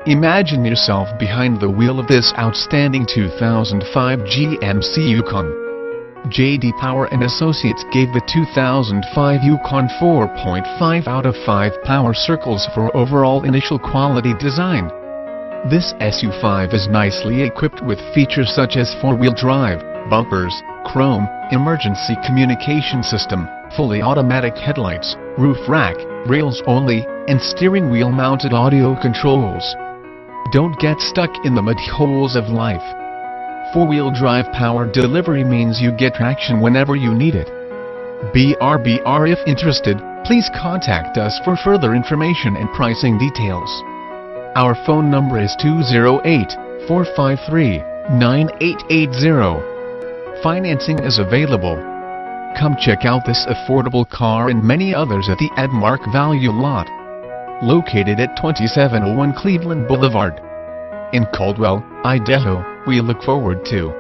Imagine yourself behind the wheel of this outstanding 2005 GMC Yukon. J.D. Power and Associates gave the 2005 Yukon 4.5 out of 5 power circles for overall initial quality design. This SU5 is nicely equipped with features such as 4-wheel drive, bumpers, chrome, emergency communication system, fully automatic headlights, roof rack, rails only, and steering wheel mounted audio controls. Don't get stuck in the mud holes of life. 4-wheel drive power delivery means you get traction whenever you need it. BRBR. If interested, please contact us for further information and pricing details. Our phone number is 208-453-9880. Financing is available. Come check out this affordable car and many others at the Edmark Value Lot, located at 2701 Cleveland Boulevard in Caldwell, Idaho. We look forward to